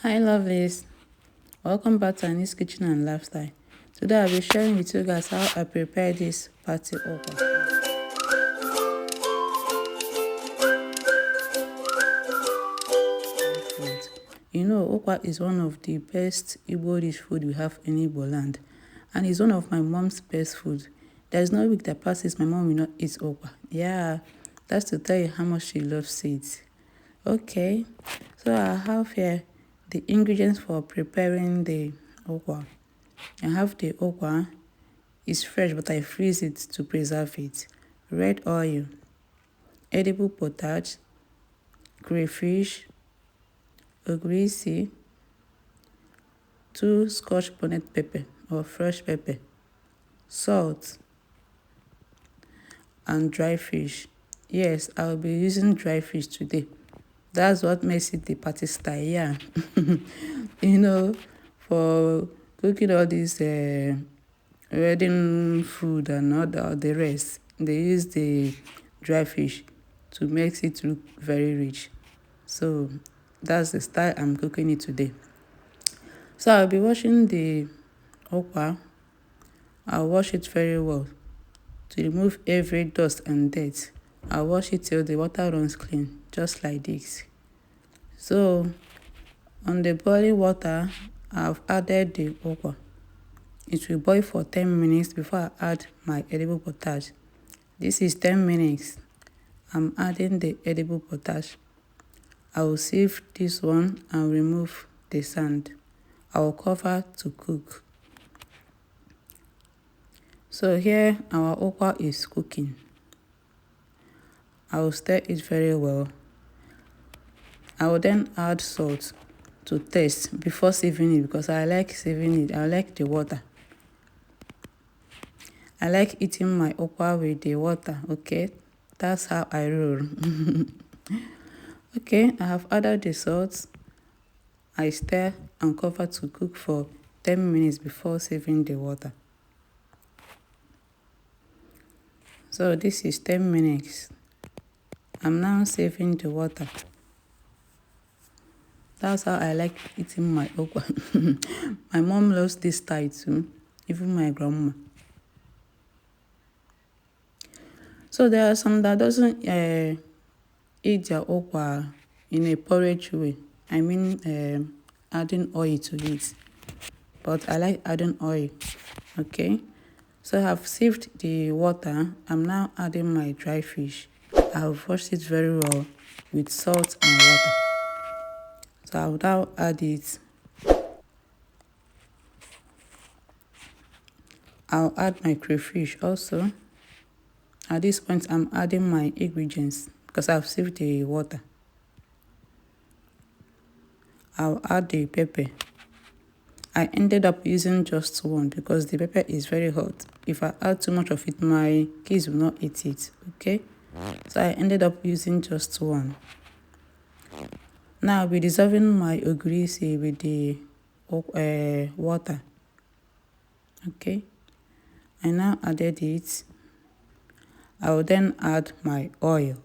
Hi lovelies, welcome back to Annie's Kitchen and Lifestyle. Today I'll be sharing with you guys how I prepare this party okwa. You know, okwa is one of the best Igbo dish food we have in Igbo land, and it's one of my mom's best food. There's no week that passes my mom will not eat okwa. Yeah, that's to tell you how much she loves it. Okay, so I have here the ingredients for preparing the okwa. I have the okwa. It's fresh, but I freeze it to preserve it. Red oil, edible potage, crayfish, greasy, 2 Scotch bonnet pepper or fresh pepper, salt, and dry fish. Yes, I'll be using dry fish today. That's what makes it the party style, yeah. You know, for cooking all these wedding food and all the rest, they use the dry fish to make it look very rich. So that's the style I'm cooking it today. So I'll be washing the okwa. I'll wash it very well to remove every dust and dirt. I'll wash it till the water runs clean, just like this. So on the boiling water, I've added the okwa. It will boil for 10 minutes before I add my edible potage. This is 10 minutes. I'm adding the edible potage. I will sieve this one and remove the sand. I will cover to cook. So here our okwa is cooking. I will stir it very well. I will then add salt to taste before sieving it because I like sieving it. I like the water. I like eating my okwa with the water, okay? That's how I roll. Okay, I have added the salt. I stir and cover to cook for 10 minutes before sieving the water. So this is 10 minutes. I'm now sieving the water. That's how I like eating my okwa. My mom loves this style too, even my grandma. So there are some that doesn't eat their okwa in a porridge way. I mean adding oil to it. But I like adding oil. Okay. So I have sieved the water. I'm now adding my dry fish. I have washed it very well with salt and water. So I will now add it. I'll add my crayfish also. At this point, I'm adding my ingredients because I've sieved the water. I'll add the pepper. I ended up using just one because the pepper is very hot. If I add too much of it, my kids will not eat it, okay? So I ended up using just one. Now I'll be dissolving my greasy with the water, okay? I now added it. I will then add my oil.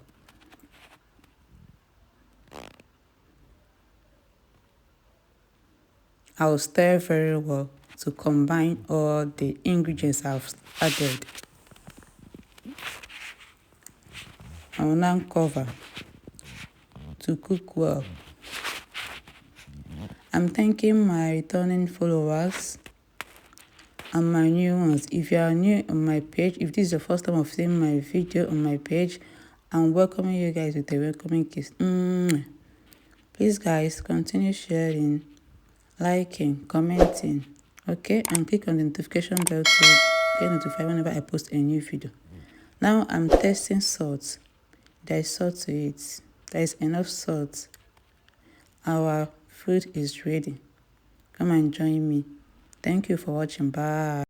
I will stir very well to combine all the ingredients I've added. I will now cover to cook well. I'm thanking my returning followers and my new ones. If you are new on my page, if this is the first time of seeing my video on my page, I'm welcoming you guys with a welcoming kiss. Please guys, continue sharing, liking, commenting, okay? And click on the notification bell to get notified whenever I post a new video. Now I'm testing salt. There is salt to it. There is enough salt. Our food is ready. Come and join me. Thank you for watching. Bye.